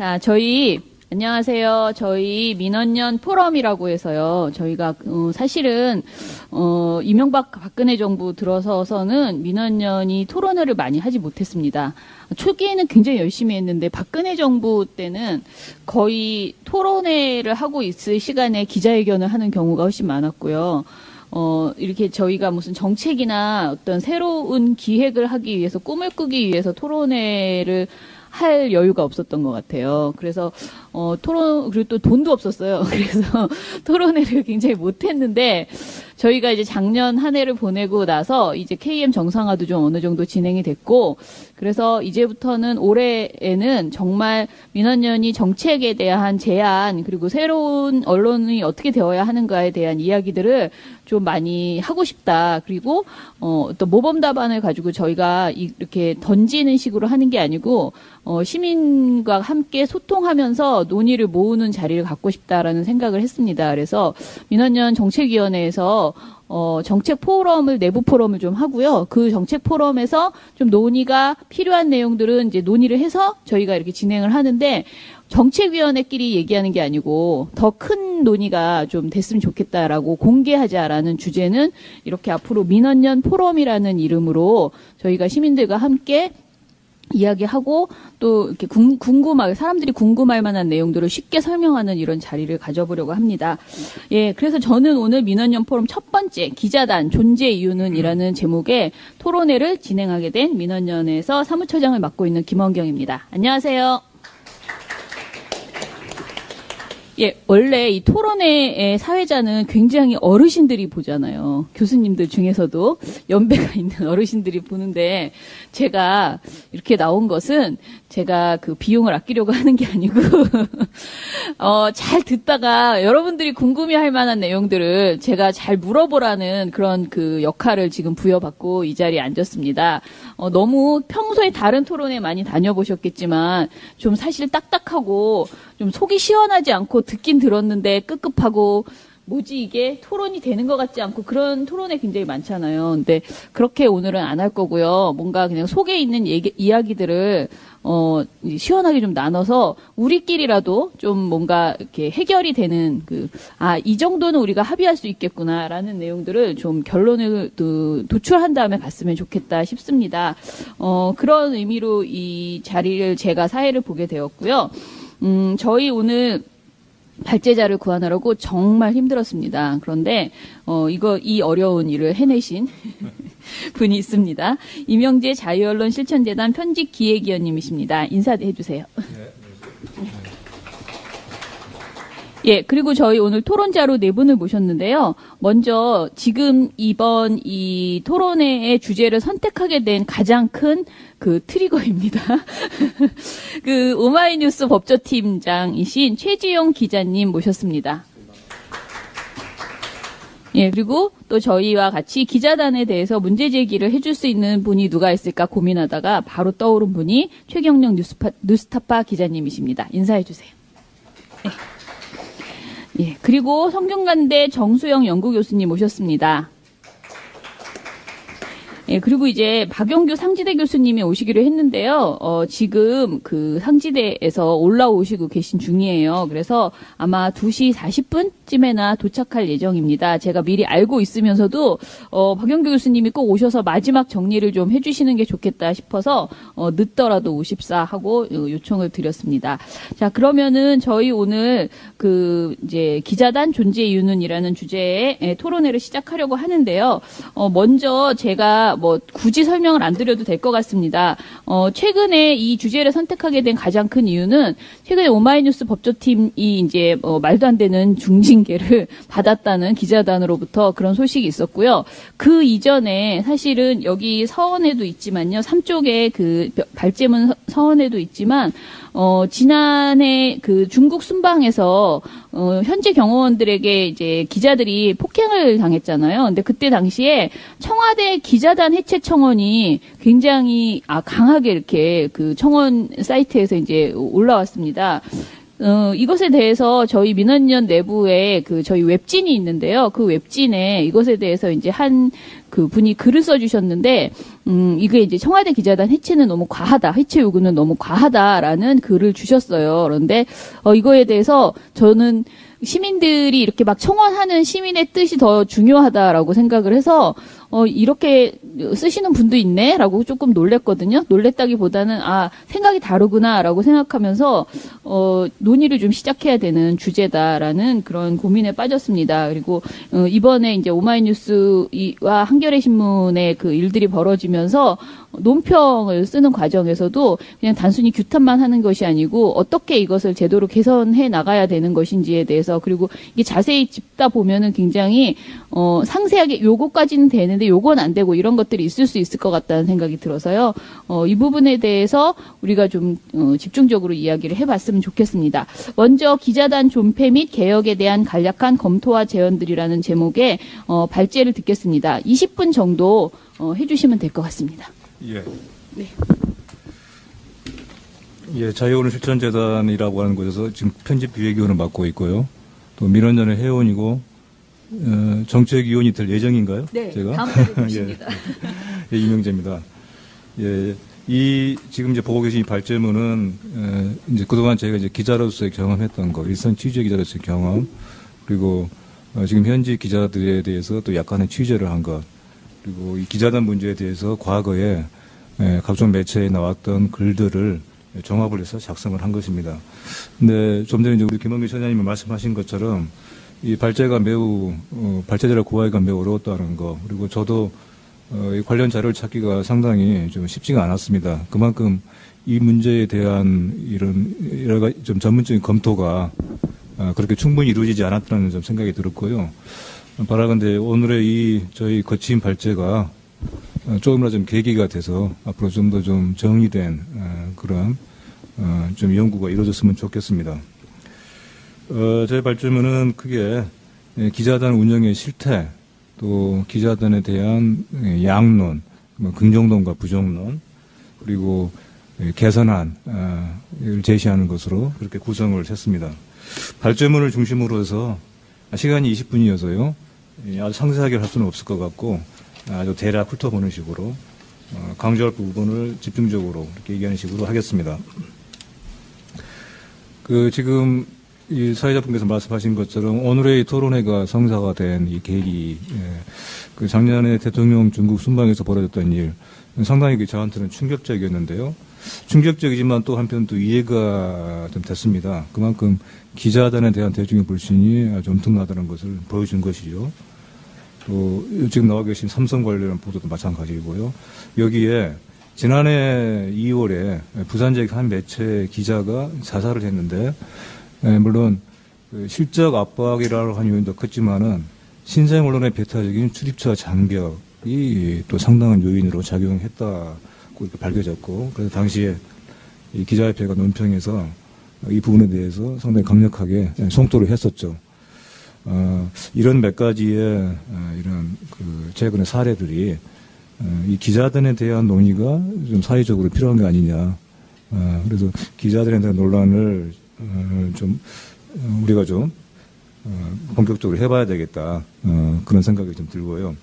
자, 안녕하세요. 저희 민원연 포럼이라고 해서요. 저희가 사실은 이명박 박근혜 정부 들어서서는 민원연이 토론회를 많이 하지 못했습니다. 초기에는 굉장히 열심히 했는데 박근혜 정부 때는 거의 토론회를 하고 있을 시간에 기자회견을 하는 경우가 훨씬 많았고요. 이렇게 저희가 무슨 정책이나 어떤 새로운 기획을 하기 위해서 꿈을 꾸기 위해서 토론회를 할 여유가 없었던 것 같아요. 그래서 그리고 또 돈도 없었어요. 그래서 토론회를 굉장히 못했는데 저희가 이제 작년 한 해를 보내고 나서 이제 KM 정상화도 좀 어느 정도 진행이 됐고, 그래서 이제부터는 올해에는 정말 민원연이 정책에 대한 제안, 그리고 새로운 언론이 어떻게 되어야 하는가에 대한 이야기들을 좀 많이 하고 싶다. 그리고 어떤 모범 답안을 가지고 저희가 이렇게 던지는 식으로 하는 게 아니고 시민과 함께 소통하면서 논의를 모으는 자리를 갖고 싶다라는 생각을 했습니다. 그래서 민원연 정책위원회에서 정책 포럼을, 내부 포럼을 좀 하고요. 그 정책 포럼에서 좀 논의가 필요한 내용들은 이제 논의를 해서 저희가 이렇게 진행을 하는데, 정책위원회끼리 얘기하는 게 아니고 더 큰 논의가 좀 됐으면 좋겠다라고 공개하자라는 주제는 이렇게 앞으로 민원연 포럼이라는 이름으로 저희가 시민들과 함께 이야기하고 또 이렇게 사람들이 궁금할 만한 내용들을 쉽게 설명하는 이런 자리를 가져보려고 합니다. 예, 그래서 저는 오늘 민원연 포럼 첫 번째 기자단 존재 이유는 이라는 제목의 토론회를 진행하게 된 민원연에서 사무처장을 맡고 있는 김원경입니다. 안녕하세요. 예, 원래 이 토론회의 사회자는 굉장히 어르신들이 보잖아요. 교수님들 중에서도 연배가 있는 어르신들이 보는데, 제가 이렇게 나온 것은 제가 그 비용을 아끼려고 하는 게 아니고, 잘 듣다가 여러분들이 궁금해할 만한 내용들을 제가 잘 물어보라는 그런 그 역할을 지금 부여받고 이 자리에 앉았습니다. 너무 평소에 다른 토론회 많이 다녀보셨겠지만, 좀 사실 딱딱하고, 좀 속이 시원하지 않고 듣긴 들었는데 급급하고 뭐지 이게 토론이 되는 것 같지 않고 그런 토론회 굉장히 많잖아요. 근데 그렇게 오늘은 안 할 거고요. 뭔가 그냥 속에 있는 이야기들을 시원하게 좀 나눠서 우리끼리라도 좀 뭔가 이렇게 해결이 되는 이 정도는 우리가 합의할 수 있겠구나라는 내용들을 좀 결론을 도출한 다음에 갔으면 좋겠다 싶습니다. 그런 의미로 이 자리를 제가 사회를 보게 되었고요. 저희 오늘 발제자를 구하느라고 정말 힘들었습니다. 그런데 이 어려운 일을 해내신 분이 있습니다. 이명재 자유언론 실천재단 편집기획위원님이십니다. 인사해 주세요. 예, 그리고 저희 오늘 토론자로 네 분을 모셨는데요. 먼저 지금 이번 이 토론회의 주제를 선택하게 된 가장 큰 트리거입니다. 오마이뉴스 법조팀장이신 최지용 기자님 모셨습니다. 예, 그리고 또 저희와 같이 기자단에 대해서 문제 제기를 해줄 수 있는 분이 누가 있을까 고민하다가 바로 떠오른 분이 최경영 뉴스타파 기자님이십니다. 인사해 주세요. 예, 그리고 성균관대 정수영 연구교수님 모셨습니다. 예, 그리고 이제 박영규 상지대 교수님이 오시기로 했는데요. 지금 상지대에서 올라오시고 계신 중이에요. 그래서 아마 2시 40분쯤에나 도착할 예정입니다. 제가 미리 알고 있으면서도 박영규 교수님이 꼭 오셔서 마지막 정리를 좀 해주시는 게 좋겠다 싶어서 늦더라도 오십사 하고 요청을 드렸습니다. 자, 그러면은 저희 오늘 이제 기자단 존재 이유는이라는 주제의 토론회를 시작하려고 하는데요. 먼저 제가 굳이 설명을 안 드려도 될 것 같습니다. 최근에 이 주제를 선택하게 된 가장 큰 이유는 최근에 오마이뉴스 법조팀이 이제 말도 안 되는 중징계를 받았다는 기자단으로부터 그런 소식이 있었고요. 그 이전에 사실은 여기 서원에도 있지만요. 삼쪽에 발제문 서원에도 있지만 지난해 중국 순방에서 현재 경호원들에게 이제 기자들이 폭행을 당했잖아요. 근데 그때 당시에 청와대 기자단 해체 청원이 굉장히 강하게 이렇게 청원 사이트에서 이제 올라왔습니다. 이것에 대해서 저희 민원연 내부에 저희 웹진이 있는데요. 그 웹진에 이것에 대해서 이제 그 분이 글을 써주셨는데, 이게 이제 청와대 기자단 해체는 너무 과하다, 해체 요구는 너무 과하다라는 글을 주셨어요. 그런데, 이거에 대해서 저는 시민들이 이렇게 막 청원하는 시민의 뜻이 더 중요하다라고 생각을 해서, 이렇게 쓰시는 분도 있네? 라고 조금 놀랬거든요. 놀랬다기보다는, 생각이 다르구나, 라고 생각하면서, 논의를 좀 시작해야 되는 주제다라는 그런 고민에 빠졌습니다. 그리고, 이번에 이제 오마이뉴스와 한겨레 신문의 그 일들이 벌어지면서, 논평을 쓰는 과정에서도 그냥 단순히 규탄만 하는 것이 아니고 어떻게 이것을 제도로 개선해 나가야 되는 것인지에 대해서, 그리고 이게 자세히 짚다 보면은 굉장히 상세하게 요거까지는 되는데 요건 안 되고 이런 것들이 있을 수 있을 것 같다는 생각이 들어서요. 이 부분에 대해서 우리가 좀 집중적으로 이야기를 해봤으면 좋겠습니다. 먼저 기자단 존폐 및 개혁에 대한 간략한 검토와 제언들이라는 제목의 발제를 듣겠습니다. 20분 정도 해주시면 될 것 같습니다. 예. 네. 예, 자유언론 실천재단이라고 하는 곳에서 지금 편집 기획위원을 맡고 있고요. 또 민원연의 회원이고, 정책위원이 될 예정인가요? 네. 제가? 다음 달에 되십니다. 예, 이명재입니다. 예, 지금 이제 보고 계신 이 발제문은, 이제 그동안 제가 이제 기자로서의 경험했던 거, 일선 취재 기자로서의 경험, 그리고, 지금 현지 기자들에 대해서 또 약간의 취재를 한 것, 그리고 이 기자단 문제에 대해서 과거에 각종 매체에 나왔던 글들을 종합을 해서 작성을 한 것입니다. 근데 좀 전에 이제 우리 김원기 처장님이 말씀하신 것처럼 이 발제가 매우 발제자를 구하기가 매우 어려웠다는 거, 그리고 저도 이 관련 자료를 찾기가 상당히 좀 쉽지가 않았습니다. 그만큼 이 문제에 대한 이런 여러 가지 좀 전문적인 검토가 그렇게 충분히 이루어지지 않았다는 좀 생각이 들었고요. 바라건대 오늘의 저희 거친 발제가 조금이라도 좀 계기가 돼서 앞으로 좀 더 좀 정의된 그런 좀 연구가 이루어졌으면 좋겠습니다. 저희 발제문은 크게 기자단 운영의 실태, 또 기자단에 대한 양론, 긍정론과 부정론, 그리고 개선안을 제시하는 것으로 그렇게 구성을 했습니다. 발제문을 중심으로 해서 시간이 20분이어서요. 아주 상세하게 할 수는 없을 것 같고 아주 대략 훑어보는 식으로 강조할 부분을 집중적으로 이렇게 얘기하는 식으로 하겠습니다. 지금 이 사회자분께서 말씀하신 것처럼 오늘의 토론회가 성사가 된 이 계기, 작년에 대통령 중국 순방에서 벌어졌던 일, 상당히 저한테는 충격적이었는데요. 충격적이지만 또 한편 또 이해가 좀 됐습니다. 그만큼 기자단에 대한 대중의 불신이 아주 엄청나다는 것을 보여준 것이죠. 또 지금 나와 계신 삼성 관련 보도도 마찬가지이고요. 여기에 지난해 2월에 부산 지역 한 매체 기자가 자살을 했는데, 물론 실적 압박이라고 하는 요인도 컸지만은 신생 언론의 배타적인 출입처 장벽이 또 상당한 요인으로 작용했다고 이렇게 밝혀졌고, 그래서 당시에 이 기자협회가 논평에서 이 부분에 대해서 상당히 강력하게 송토를 했었죠. 이런 몇 가지의 이런 최근의 사례들이 이 기자단에 대한 논의가 좀 사회적으로 필요한 게 아니냐. 그래서 기자들에 대한 논란을 좀 우리가 좀 본격적으로 해봐야 되겠다. 그런 생각이 좀 들고요.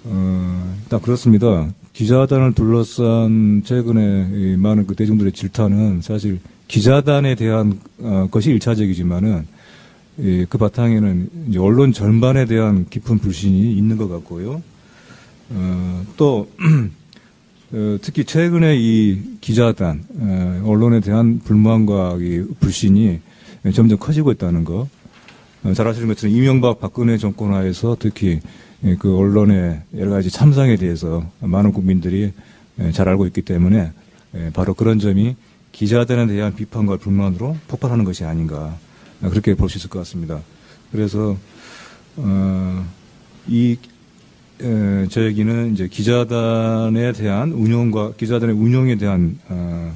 일단 그렇습니다. 기자단을 둘러싼 최근에 많은 대중들의 질타는 사실 기자단에 대한 것이 일차적이지만은 그 바탕에는 이제 언론 전반에 대한 깊은 불신이 있는 것 같고요. 또 특히 최근에 이 기자단 언론에 대한 불만과 이 불신이 점점 커지고 있다는 거. 잘 아시는 것처럼 이명박 박근혜 정권 하에서 특히 그 언론의 여러 가지 참상에 대해서 많은 국민들이 잘 알고 있기 때문에 바로 그런 점이 기자단에 대한 비판과 불만으로 폭발하는 것이 아닌가, 그렇게 볼 수 있을 것 같습니다. 그래서 저 얘기는 이제 기자단에 대한 운영과 기자단의 운영에 대한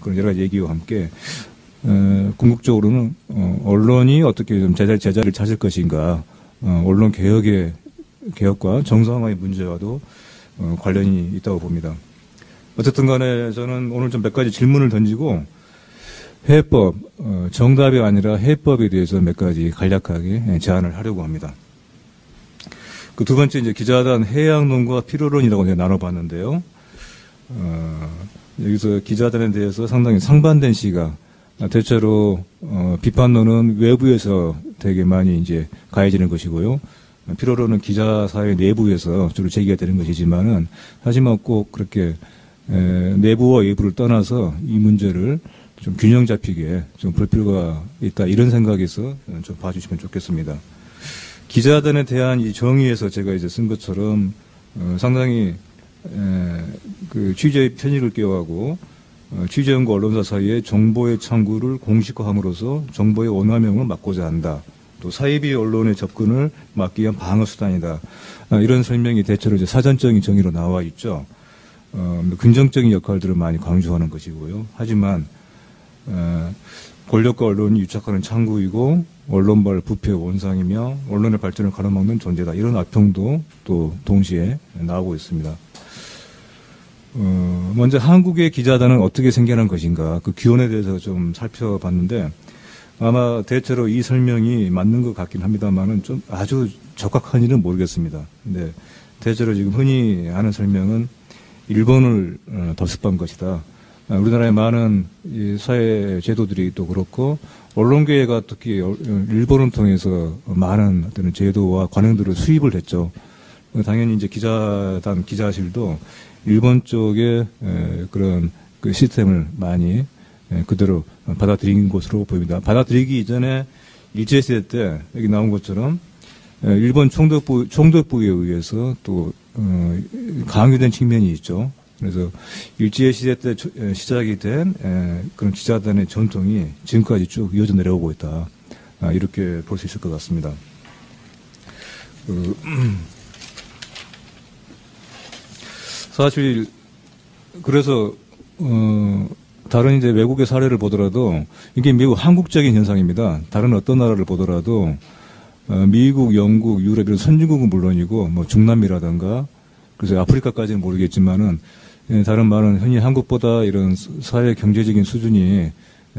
그런 여러 가지 얘기와 함께 궁극적으로는 언론이 어떻게 좀 제자를 찾을 것인가, 언론 개혁과 정상화의 문제와도 관련이 있다고 봅니다. 어쨌든 간에 저는 오늘 좀 몇 가지 질문을 던지고 해법, 정답이 아니라 해법에 대해서 몇 가지 간략하게 제안을 하려고 합니다. 그 두 번째 이제 기자단 해양론과 필요론이라고 이제 나눠봤는데요. 여기서 기자단에 대해서 상당히 상반된 시각, 대체로 비판론은 외부에서 되게 많이 이제 가해지는 것이고요. 필요론은 기자 사회 내부에서 주로 제기가 되는 것이지만은 하지만 꼭 그렇게 내부와 외부를 떠나서 이 문제를 좀 균형 잡히게 좀 볼 필요가 있다 이런 생각에서 좀 봐주시면 좋겠습니다. 기자단에 대한 이 정의에서 제가 이제 쓴 것처럼 상당히 그 취재의 편익을 꾀하고 취재원과 언론사 사이에 정보의 창구를 공식화함으로써 정보의 원화명을 막고자 한다. 또 사이비 언론의 접근을 막기 위한 방어 수단이다. 이런 설명이 대체로 이제 사전적인 정의로 나와 있죠. 긍정적인 역할들을 많이 강조하는 것이고요. 하지만 권력과 언론이 유착하는 창구이고 언론발 부패 원상이며 언론의 발전을 가로막는 존재다. 이런 악평도 또 동시에 나오고 있습니다. 먼저 한국의 기자단은 어떻게 생겨난 것인가 그 기원에 대해서 좀 살펴봤는데 아마 대체로 이 설명이 맞는 것 같긴 합니다만은 좀 아주 적확한지는 모르겠습니다. 근데 대체로 지금 흔히 하는 설명은 일본을 덥습한 것이다. 우리나라의 많은 이 사회 제도들이 또 그렇고 언론계가 특히 일본을 통해서 많은 어떤 제도와 관행들을 수입을 했죠. 당연히 이제 기자단 기자실도 일본 쪽의 그런 그 시스템을 많이 그대로 받아들인 것으로 보입니다. 받아들이기 이전에 일제시대 때 여기 나온 것처럼 일본 총독부에 의해서 또 강요된 측면이 있죠. 그래서 일제시대 때 시작이 된 그런 기자단의 전통이 지금까지 쭉 이어져 내려오고 있다. 이렇게 볼 수 있을 것 같습니다. 사실 그래서 다른 이제 외국의 사례를 보더라도 이게 매우 한국적인 현상입니다. 다른 어떤 나라를 보더라도 미국, 영국, 유럽 이런 선진국은 물론이고 뭐 중남미라든가 그래서 아프리카까지는 모르겠지만은 다른 많은 흔히 한국보다 이런 사회 경제적인 수준이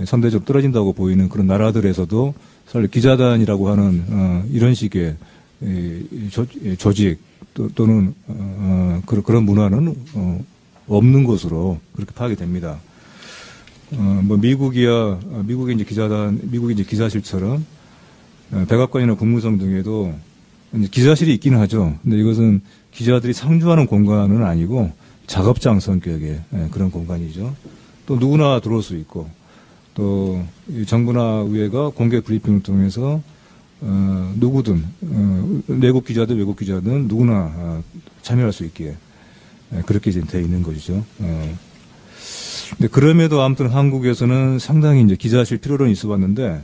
상대적으로 떨어진다고 보이는 그런 나라들에서도 사실 기자단이라고 하는 이런 식의 조직 또는 그런 문화는 없는 것으로 그렇게 파악이 됩니다. 뭐 미국의 이제 기자단, 미국의 이제 기자실처럼 백악관이나 국무성 등에도 이제 기자실이 있기는 하죠. 근데 이것은 기자들이 상주하는 공간은 아니고 작업장 성격의 그런 공간이죠. 또 누구나 들어올 수 있고 또 정부나 의회가 공개 브리핑을 통해서 누구든 내국 기자든 외국 기자든 누구나 참여할 수 있게 그렇게 이제 돼 있는 것이죠. 근데 그럼에도 아무튼 한국에서는 상당히 이제 기자실 필요론이 있어봤는데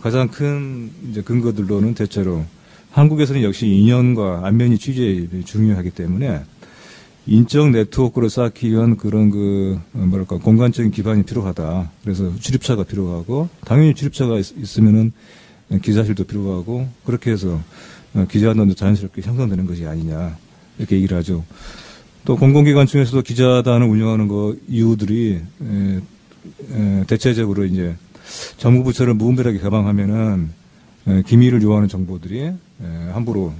가장 큰 이제 근거들로는 대체로 한국에서는 역시 인연과 안면이 취재에 중요하기 때문에 인적 네트워크를 쌓기 위한 그런 공간적인 기반이 필요하다. 그래서 출입처가 필요하고 당연히 출입처가 있으면은 기자실도 필요하고 그렇게 해서 기자단도 자연스럽게 형성되는 것이 아니냐 이렇게 얘기를 하죠. 또 공공기관 중에서도 기자단을 운영하는 이유들이 대체적으로 이제 정부 부처를 무분별하게 개방하면은 기밀을 요하는 정보들이 함부로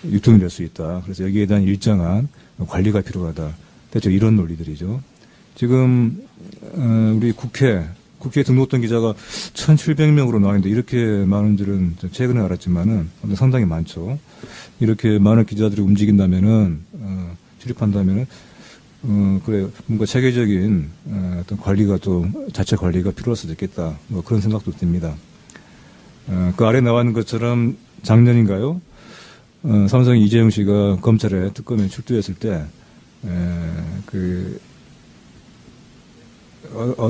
유통이 될 수 있다. 그래서 여기에 대한 일정한 관리가 필요하다. 대체 이런 논리들이죠. 지금 우리 국회에 등록된 기자가 1,700명으로 나와 있는데 이렇게 많은 줄은 최근에 알았지만은 상당히 많죠. 이렇게 많은 기자들이 움직인다면은 출입한다면은 그래 뭔가 체계적인 어떤 관리가 좀 자체 관리가 필요할 수도 있겠다. 뭐 그런 생각도 듭니다. 그 아래 나왔는 것처럼 작년인가요? 삼성 이재용 씨가 검찰에 특검에 출두했을 때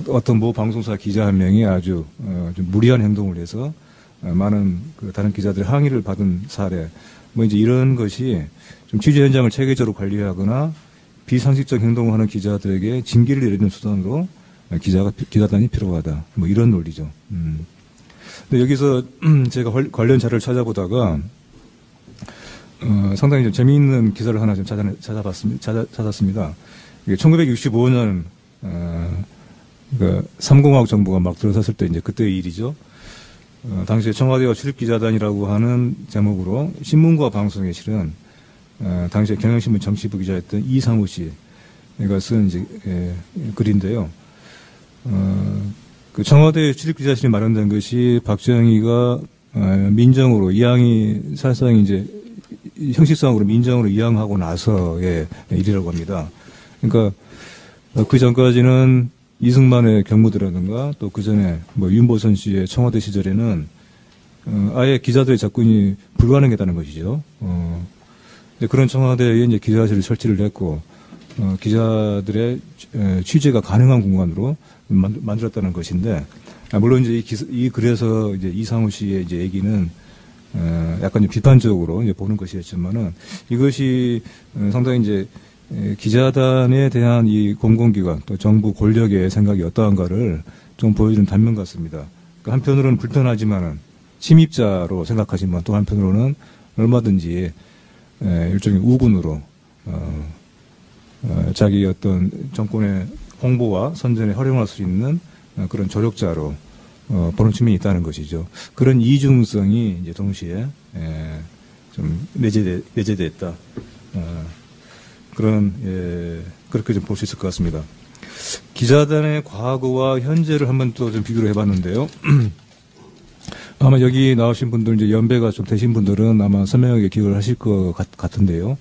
어떤 모 방송사 기자 한 명이 아주 좀 무리한 행동을 해서 많은 다른 기자들의 항의를 받은 사례, 뭐 이제 이런 것이 좀 취재 현장을 체계적으로 관리하거나 비상식적 행동을 하는 기자들에게 징계를 내리는 수단으로 기자단이 필요하다. 뭐 이런 논리죠. 근데 여기서 제가 관련 자료를 찾아보다가 상당히 좀 재미있는 기사를 하나 좀 찾았습니다. 이게 1965년 그러니까 3공화국 정부가 막 들어섰을 때 이제 그때의 일이죠. 당시에 청와대와 출입기자단이라고 하는 제목으로 신문과 방송에 실은 당시에 경향신문 정치부 기자였던 이상우 씨가 쓴 이제 글인데요. 그 청와대 출입기자실이 마련된 것이 박정희가 민정으로 이양이 사실상 이제 형식상으로 민정으로 이양하고 나서의 일이라고 합니다. 그러니까 그 전까지는 이승만의 경무대라든가 또 그 전에 뭐 윤보선 씨의 청와대 시절에는 아예 기자들의 접근이 불가능했다는 것이죠. 그런 청와대에 이제 기자실을 설치를 했고 기자들의 취재가 가능한 공간으로 만들었다는 것인데, 물론 이제 이 글에서 이제 이상우 씨의 이제 얘기는 약간 비판적으로 이제 보는 것이었지만은 이것이 상당히 이제 기자단에 대한 이 공공기관 또 정부 권력의 생각이 어떠한가를 좀 보여주는 단면 같습니다. 그러니까 한편으로는 불편하지만은 침입자로 생각하지만 또 한편으로는 얼마든지 일종의 우군으로 자기 어떤 정권의 홍보와 선전에 활용할 수 있는 그런 조력자로 보는 측면이 있다는 것이죠. 그런 이중성이 이제 동시에 좀 내재되어 있다. 그렇게 좀 볼 수 있을 것 같습니다. 기자단의 과거와 현재를 한번 또 좀 비교를 해봤는데요. 아마 여기 나오신 분들, 이제 연배가 좀 되신 분들은 아마 선명하게 기억을 하실 것 같은데요.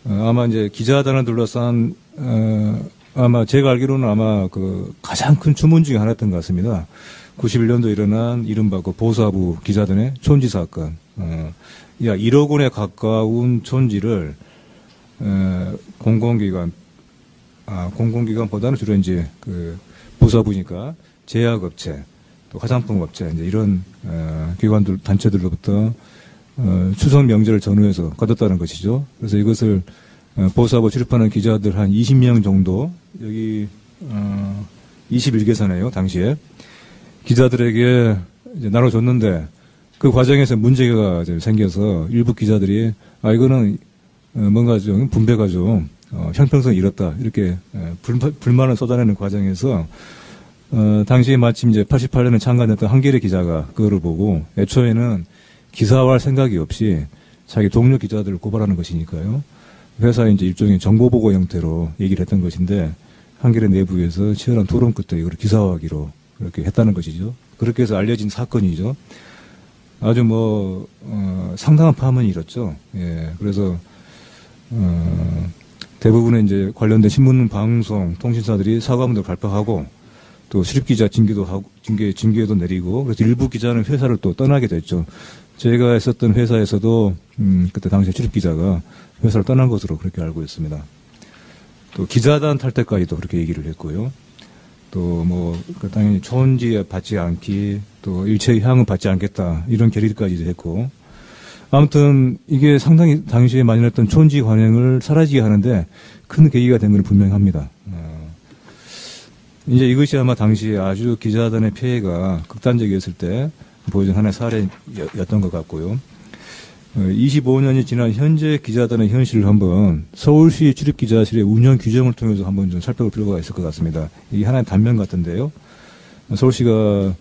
아마 이제 기자단을 둘러싼, 아마 제가 알기로는 아마 그 가장 큰 추문 중에 하나였던 것 같습니다. 91년도 일어난 이른바 그 보사부 기자단의 촌지 사건. 1억 원에 가까운 촌지를 공공기관보다는 주로 이제 그 보사부니까 제약업체, 또 화장품업체, 이제 이런 기관들, 단체들로부터 추석 명절을 전후해서 거뒀다는 것이죠. 그래서 이것을 보사부 출입하는 기자들 한 20명 정도, 여기 21개사네요, 당시에. 기자들에게 이제 나눠줬는데 그 과정에서 문제가 생겨서 일부 기자들이 이거는 뭔가 좀 분배가 좀 형평성이 잃었다, 이렇게 불만을 쏟아내는 과정에서 당시에 마침 이제 88년에 창간됐던 한겨레 기자가 그거를 보고 애초에는 기사화할 생각이 없이 자기 동료 기자들을 고발하는 것이니까요. 회사에 이제 일종의 정보보고 형태로 얘기를 했던 것인데 한겨레 내부에서 치열한 토론 끝에 이걸 기사화하기로 그렇게 했다는 것이죠. 그렇게 해서 알려진 사건이죠. 아주 상당한 파문이 일었죠. 예, 그래서 대부분의 이제 관련된 신문, 방송, 통신사들이 사과문을 발표하고 또 출입기자 징계도 하고, 징계도 내리고, 그래서 일부 기자는 회사를 또 떠나게 됐죠. 제가 있었던 회사에서도, 그때 당시에 출입기자가 회사를 떠난 것으로 그렇게 알고 있습니다. 또 기자단 탈 때까지도 그렇게 얘기를 했고요. 또 당연히 촌지에 받지 않기, 또 일체의 향은 받지 않겠다, 이런 결의까지도 했고, 아무튼 이게 상당히 당시에 만연했던 촌지 관행을 사라지게 하는데 큰 계기가 된 건 분명합니다. 이제 이것이 아마 당시에 아주 기자단의 폐해가 극단적이었을 때 보여준 하나의 사례였던 것 같고요. 25년이 지난 현재 기자단의 현실을 한번 서울시 출입기자실의 운영 규정을 통해서 한번 좀 살펴볼 필요가 있을 것 같습니다. 이게 하나의 단면 같은데요. 서울시가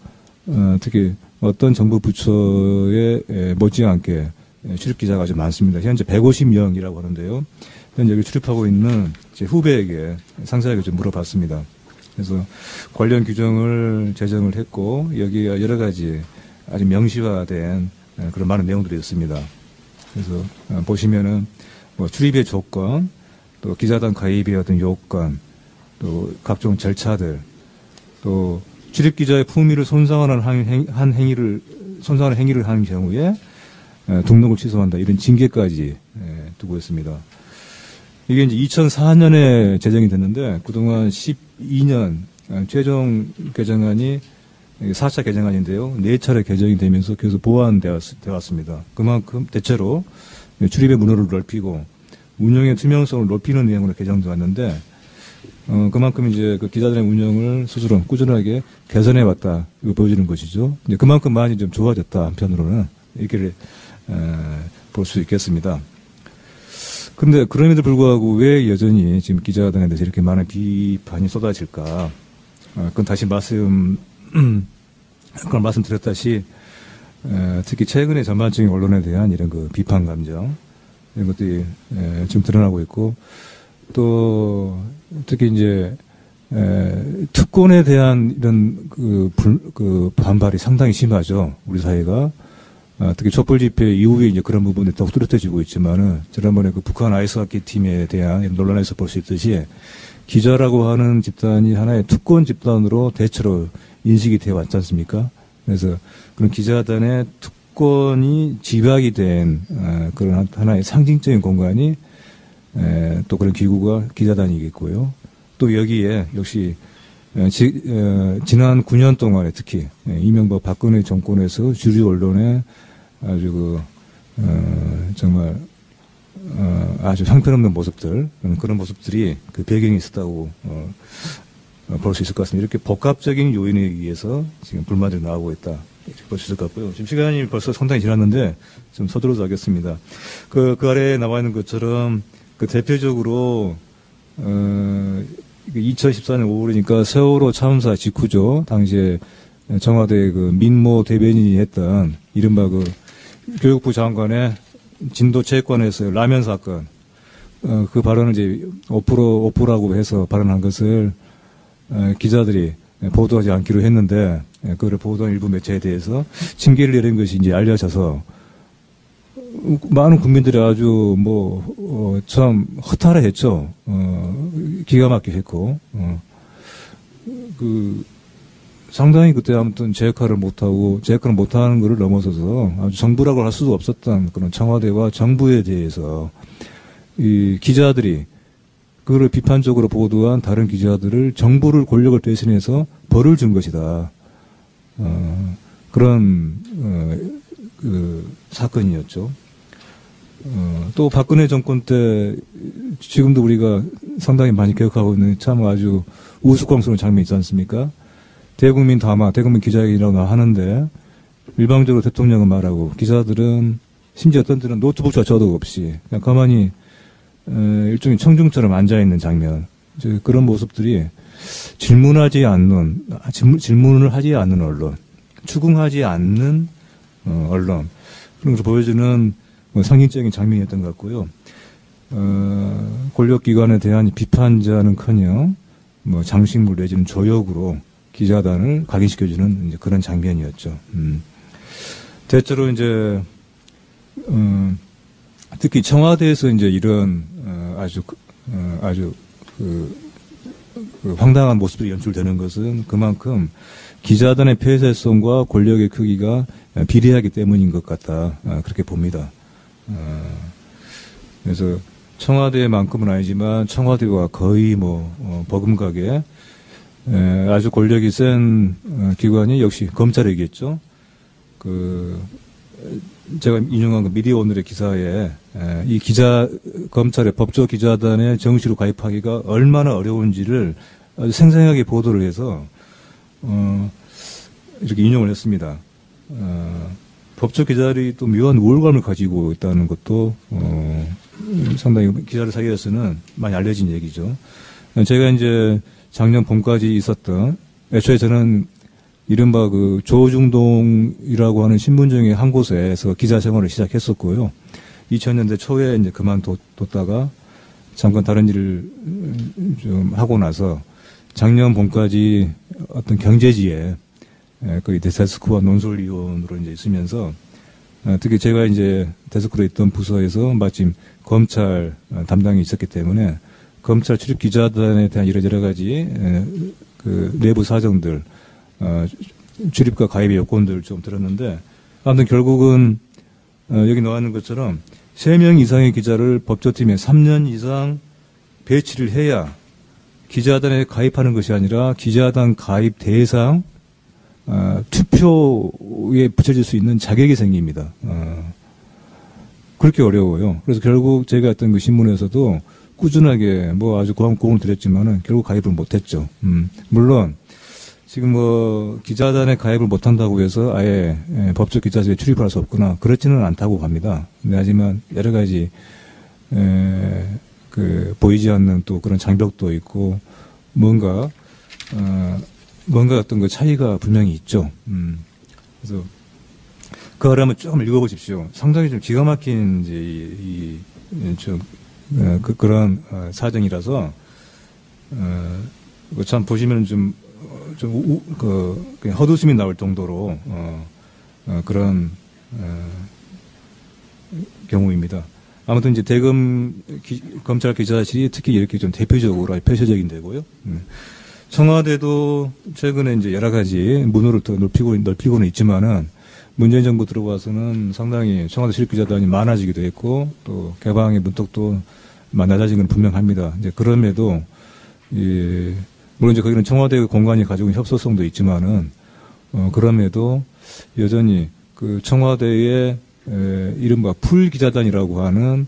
특히 어떤 정부 부처에 못지않게 출입기자가 아주 많습니다. 현재 150명이라고 하는데요. 현재 여기 출입하고 있는 제 후배에게 상세하게 좀 물어봤습니다. 그래서 관련 규정을 제정을 했고 여기가 여러 가지 아주 명시화된 그런 많은 내용들이 있습니다. 그래서 보시면은 출입의 조건, 또 기자단 가입의 어떤 요건, 또 각종 절차들, 또 출입기자의 품위를 손상하는 행위를 한 경우에 등록을 취소한다, 이런 징계까지 두고 있습니다. 이게 이제 2004년에 제정이 됐는데 그동안 12년 최종 개정안이 4차 개정안인데요. 4차례 개정이 되면서 계속 보완되어 왔습니다. 그만큼 대체로 출입의 문호를 넓히고 운영의 투명성을 높이는 내용으로 개정돼 왔는데 그만큼 이제 그 기자단의 운영을 스스로 꾸준하게 개선해 왔다, 이거 보여주는 것이죠. 이제 그만큼 많이 좀 좋아졌다, 한편으로는 이렇게 볼 수 있겠습니다. 근데 그럼에도 불구하고 왜 여전히 지금 기자단에 대해서 이렇게 많은 비판이 쏟아질까? 그건 다시 그걸 말씀드렸다시, 특히 최근에 전반적인 언론에 대한 이런 그 비판 감정, 이런 것들이 지금 드러나고 있고, 또, 특히 이제, 특권에 대한 이런 그 반발이 상당히 심하죠. 우리 사회가. 특히 촛불 집회 이후에 이제 그런 부분이 더욱 뚜렷해지고 있지만은, 지난번에 그 북한 아이스하키 팀에 대한 이런 논란에서 볼 수 있듯이, 기자라고 하는 집단이 하나의 특권 집단으로 대체로 인식이 되어 왔지 않습니까? 그래서 그런 기자단의 특권이 집약이 된 그런 하나의 상징적인 공간이 또 그런 기구가 기자단이겠고요. 또 여기에 역시 지난 9년 동안에 특히 이명박 박근혜 정권에서 주류 언론에 아주 정말 아주 형편없는 모습들, 그런 모습들이 그 배경이 있었다고 볼 수 있을 것 같습니다. 이렇게 복합적인 요인에 의해서 지금 불만들이 나오고 있다. 이렇게 볼 수 있을 것 같고요. 지금 시간이 벌써 상당히 지났는데 좀 서두르서 하겠습니다. 그 아래에 나와 있는 것처럼 그 대표적으로 2014년 5월이니까 세월호 참사 직후죠. 당시에 청와대 그 민모 대변인이 했던 이른바 그 교육부 장관의 진도 체육관에서 라면 사건, 그 발언을 이제 오프라고 해서 발언한 것을 기자들이 보도하지 않기로 했는데, 그걸 보도한 일부 매체에 대해서 징계를 내린 것이 이제 알려져서 많은 국민들이 아주 참 허탈해 했죠. 기가 막히게 했고, 상당히 그때 아무튼 제 역할을 못하는 것을 넘어서서 아주 정부라고 할 수도 없었던 그런 청와대와 정부에 대해서 이 기자들이 그거를 비판적으로 보도한 다른 기자들을 정부를 권력을 대신해서 벌을 준 것이다. 그런 그 사건이었죠. 또 박근혜 정권 때 지금도 우리가 상당히 많이 기억하고 있는 참 아주 우스꽝스러운 장면이 있지 않습니까? 대국민 담화, 대국민 기자회견이라고 하는데 일방적으로 대통령은 말하고 기자들은 심지어 어떤 때는 노트북조차 저도 없이 그냥 가만히 일종의 청중처럼 앉아있는 장면, 그런 모습들이 질문을 하지 않는 언론, 추궁하지 않는 언론, 그런 것을 보여주는 상징적인 장면이었던 것 같고요. 권력기관에 대한 비판자는커녕 장식물 내지는 조역으로 기자단을 각인시켜주는 이제 그런 장면이었죠. 대체로 이제 특히 청와대에서 이제 이런 아주 황당한 모습이 연출되는 것은 그만큼 기자단의 폐쇄성과 권력의 크기가 비례하기 때문인 것 같다. 그렇게 봅니다. 그래서 청와대만큼은 아니지만 청와대와 거의 버금가게 아주 권력이 센 기관이 역시 검찰이겠죠. 제가 인용한 그 미디어오늘의 기사에 이 검찰의 법조 기자단에 정시로 가입하기가 얼마나 어려운지를 아주 생생하게 보도를 해서 이렇게 인용을 했습니다. 법조 기자들이 또 묘한 우월감을 가지고 있다는 것도 상당히 기자들 사이에서는 많이 알려진 얘기죠. 제가 이제 작년 봄까지 있었던, 애초에 저는 이른바 그 조중동이라고 하는 신문정의 한 곳에서 기자 생활을 시작했었고요. 2000년대 초에 이제 그만뒀다가 잠깐 다른 일을 좀 하고 나서 작년 봄까지 어떤 경제지에 거의 데스크와 논설위원으로 이제 있으면서 특히 제가 이제 데스크로 있던 부서에서 마침 검찰 담당이 있었기 때문에 검찰 출입 기자단에 대한 여러 가지 그 내부 사정들, 출입과 가입의 요건들 좀 들었는데, 아무튼 결국은 여기 나와 있는 것처럼 3명 이상의 기자를 법조팀에 3년 이상 배치를 해야 기자단에 가입하는 것이 아니라 기자단 가입 대상 투표에 붙여질 수 있는 자격이 생깁니다. 그렇게 어려워요. 그래서 결국 제가 했던 그 신문에서도 꾸준하게 아주 고공을 들였지만은 결국 가입을 못했죠. 물론 지금 기자단에 가입을 못한다고 해서 아예 법조 기자직에 출입할 수 없거나 그렇지는 않다고 합니다. 하지만 여러 가지 보이지 않는 또 그런 장벽도 있고 뭔가 뭔가 어떤 그 차이가 분명히 있죠. 그래서 그 아래 한번 좀 읽어보십시오. 상당히 좀 기가 막힌 이제 그런 사정이라서 참 보시면 그냥 헛웃음이 나올 정도로 그런 경우입니다. 아무튼 이제 대검 검찰 기자실이 특히 이렇게 좀 대표적으로 폐쇄적인 데고요. 청와대도 최근에 이제 여러 가지 문호를 더 넓히고는 있지만은 문재인 정부 들어와서는 상당히 청와대 실업 기자단이 많아지기도 했고 또 개방의 문턱도 낮아진 건 분명합니다. 이제 그럼에도 물론 이제 거기는 청와대 공간이 가지고 있는 협소성도 있지만은 그럼에도 여전히 그 청와대의 이른바 풀 기자단이라고 하는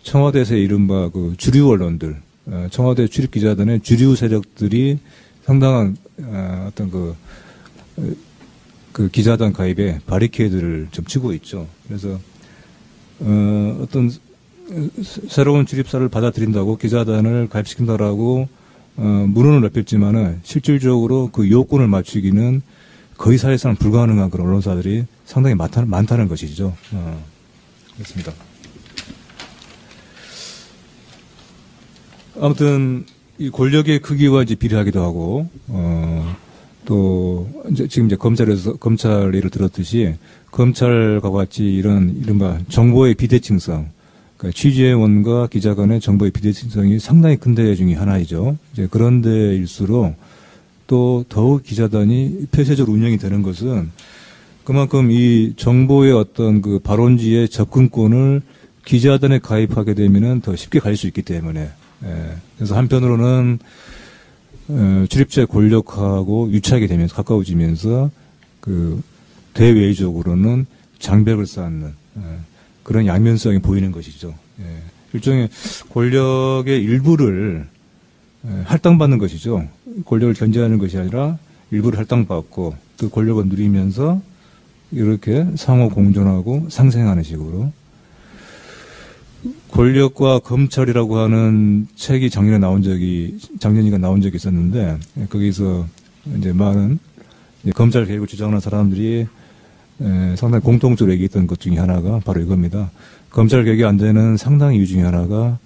청와대에서의 이른바 그 주류 언론들, 청와대 출입 기자단의 주류 세력들이 상당한 어떤 그 기자단 가입에 바리케이드를 좀 치고 있죠. 그래서 어떤 새로운 출입사를 받아들인다고 기자단을 가입시킨다라고 문헌을 넓혔지만은 실질적으로 그 요건을 맞추기는 거의 사실상 불가능한 그런 언론사들이 상당히 많다는 것이죠. 그렇습니다. 아무튼 이 권력의 크기와 이제 비례하기도 하고 또 지금 이제 검찰 예를 들었듯이 검찰과 같이 이런 이른바 정보의 비대칭성, 그러니까 취재원과 기자 간의 정보의 비대칭성이 상당히 큰 데 중에 하나이죠. 이제 그런 데일수록 또 더욱 기자단이 폐쇄적으로 운영이 되는 것은 그만큼 이 정보의 어떤 그 발원지의 접근권을 기자단에 가입하게 되면은 더 쉽게 갈 수 있기 때문에 그래서 한편으로는 출입자의 권력하고 유착이 되면서 가까워지면서 그 대외적으로는 장벽을 쌓는 그런 양면성이 보이는 것이죠. 일종의 권력의 일부를 할당받는 것이죠. 권력을 견제하는 것이 아니라 일부를 할당받고 그 권력을 누리면서 이렇게 상호 공존하고 상생하는 식으로 권력과 검찰이라고 하는 책이 작년이가 나온 적이 있었는데 거기서 이제 많은 검찰 개혁을 주장하는 사람들이 상당히 공통적으로 얘기했던 것 중에 하나가 바로 이겁니다. 검찰 개혁이 안 되는 상당 이유 중에 하나가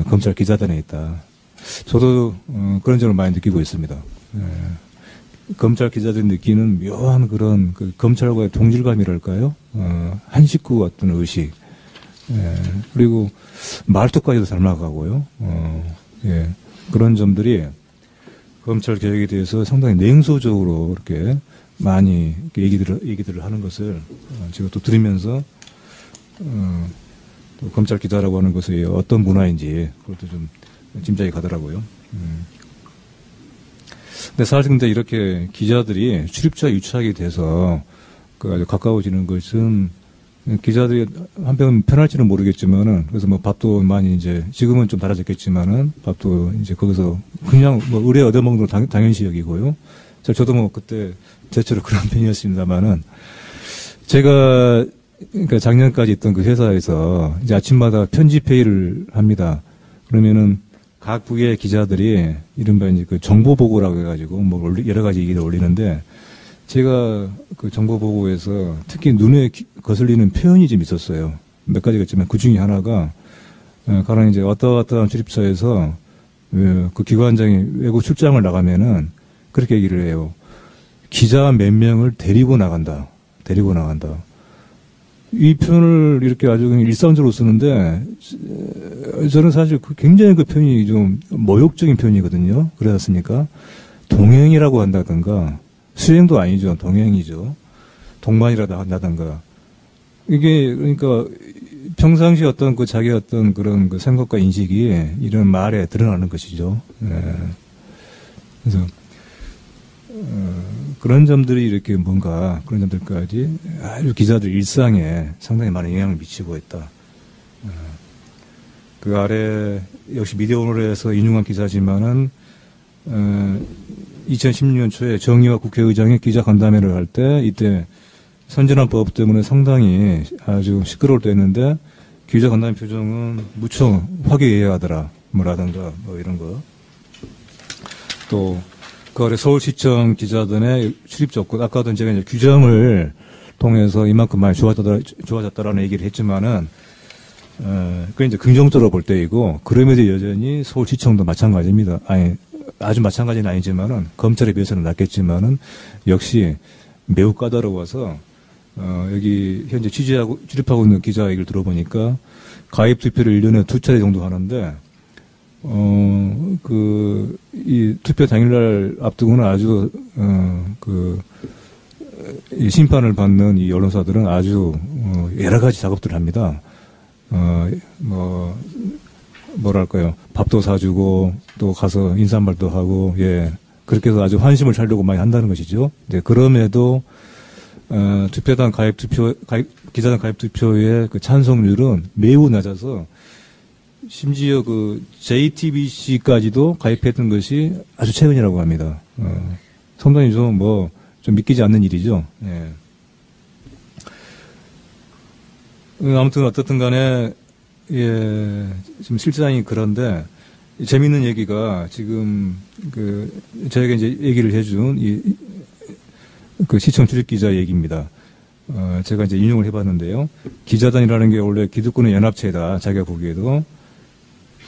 검찰 기자단에 있다. 저도 그런 점을 많이 느끼고 있습니다. 검찰 기자들이 느끼는 묘한 그런 그 검찰과의 동질감이랄까요? 한 식구 같은 의식. 그리고 말투까지도 닮아가고요. 그런 점들이 검찰 개혁에 대해서 상당히 냉소적으로 이렇게 많이 얘기들을 하는 것을 제가 또 들으면서 또 검찰 기자라고 하는 것이 어떤 문화인지 그것도 좀 짐작이 가더라고요. 근데 사실 근데 이렇게 기자들이 출입자 유착이 돼서 아주 가까워지는 것은 기자들이 한편 편할지는 모르겠지만은 그래서 뭐 밥도 많이 이제 지금은 좀 달라졌겠지만은 밥도 이제 거기서 그냥 뭐 의뢰 얻어먹는 걸 당연시 여기고요. 저도 뭐 그때 대체로 그런 편이었습니다만은 제가 그러니까 작년까지 있던 그 회사에서 이제 아침마다 편집 회의를 합니다. 그러면은 각 부의 기자들이 이른바 이제 그 정보 보고라고 해가지고 뭐 여러 가지 얘기를 올리는데 제가 그 정보 보고에서 특히 눈에 거슬리는 표현이 좀 있었어요. 몇 가지가 있지만 그 중에 하나가 가령 이제 어떠한 출입처에서 그 기관장이 외국 출장을 나가면은 그렇게 얘기를 해요. 기자 몇 명을 데리고 나간다. 이 표현을 이렇게 아주 일상적으로 쓰는데 저는 사실 굉장히 그 표현이 좀 모욕적인 표현이거든요. 그러지 않습니까? 동행이라고 한다든가 수행도 아니죠. 동행이죠. 동반이라도 한다든가 이게 그러니까 평상시 어떤 그 자기 어떤 그런 그 생각과 인식이 이런 말에 드러나는 것이죠. 그래서 그런 점들이 이렇게 뭔가 그런 점들까지 아주 기자들 일상에 상당히 많은 영향을 미치고 있다. 그 아래 역시 미디어오늘에서 인용한 기사지만은 2016년 초에 정의와 국회의장이 기자 간담회를 할 때 이때 선진화 법 때문에 상당히 아주 시끄러울 때였는데 기자 간담회 표정은 무척 화기애애하더라. 뭐라든가 뭐 이런 거. 또 그 서울시청 기자단의 출입 조건, 아까도 제가 이제 규정을 통해서 이만큼 많이 좋아졌다라는 얘기를 했지만은, 그게 이제 긍정적으로 볼 때이고, 그럼에도 여전히 서울시청도 마찬가지입니다. 아니, 아주 마찬가지는 아니지만은, 검찰에 비해서는 낫겠지만은, 역시 매우 까다로워서, 여기 현재 출입하고 있는 기자 얘기를 들어보니까, 가입 투표를 1년에 2차례 정도 하는데, 이 투표 당일날 앞두고는 아주, 이 심판을 받는 이 언론사들은 아주, 여러 가지 작업들을 합니다. 뭐랄까요. 밥도 사주고, 또 가서 인사말도 하고, 예. 그렇게 해서 아주 환심을 살려고 많이 한다는 것이죠. 네, 그럼에도, 투표단 기자단 가입 투표의 그 찬성률은 매우 낮아서, 심지어 JTBC까지도 가입했던 것이 아주 최근이라고 합니다. 상당히 좀 믿기지 않는 일이죠. 예. 아무튼 어떻든 간에, 예, 지금 실상이 그런데, 재밌는 얘기가 지금, 저에게 이제 얘기를 해준 시청 출입 기자 얘기입니다. 제가 이제 인용을 해봤는데요. 기자단이라는 게 원래 기득권의 연합체다, 자기가 보기에도.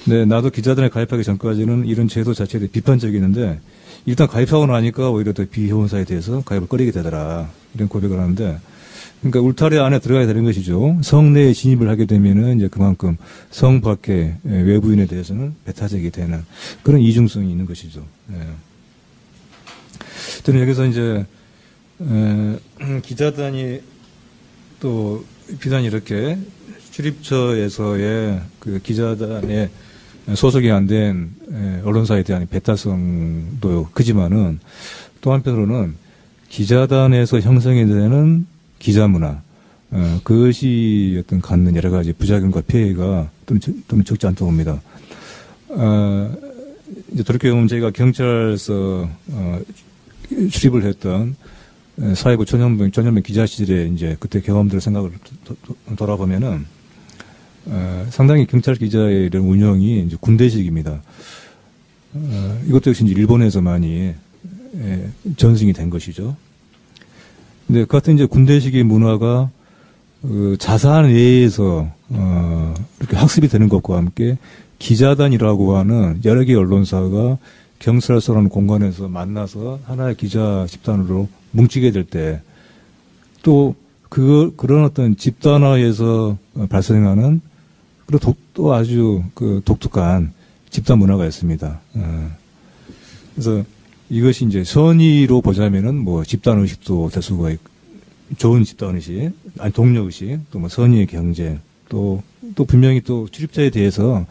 네, 나도 기자단에 가입하기 전까지는 이런 제도 자체에 대해 비판적이었는데, 일단 가입하고 나니까 오히려 더 비효원사에 대해서 가입을 꺼리게 되더라. 이런 고백을 하는데, 그러니까 울타리 안에 들어가야 되는 것이죠. 성 내에 진입을 하게 되면은 이제 그만큼 성 밖의 외부인에 대해서는 배타적이 되는 그런 이중성이 있는 것이죠. 예. 저는 여기서 이제, 기자단이 또 비단이 이렇게 출입처에서의 기자단의 소속이 안 된 언론사에 대한 배타성도 크지만은 또 한편으로는 기자단에서 형성이 되는 기자 문화, 그것이 어떤 갖는 여러 가지 부작용과 피해가 또는 적지 않다고 봅니다. 이제 돌이켜보면 제가 경찰서 출입을 했던 사회부 전현명 기자 시절에 이제 그때 경험들 생각을 돌아보면은 상당히 경찰 기자의 이런 운영이 이제 군대식입니다. 이것도 역시 이제 일본에서 많이 전승이 된 것이죠. 근데 그 같은 이제 군대식의 문화가 자산 외에서 이렇게 학습이 되는 것과 함께 기자단이라고 하는 여러 개의 언론사가 경찰서라는 공간에서 만나서 하나의 기자 집단으로 뭉치게 될 때 또 그런 어떤 집단화에서 발생하는 그리고 또 아주 독특한 집단 문화가 있습니다. 그래서 이것이 이제 선의로 보자면은 집단 의식도 될 수가 있고, 좋은 집단 의식, 아니 동료 의식, 또 선의의 경쟁, 또 분명히 또 출입자에 대해서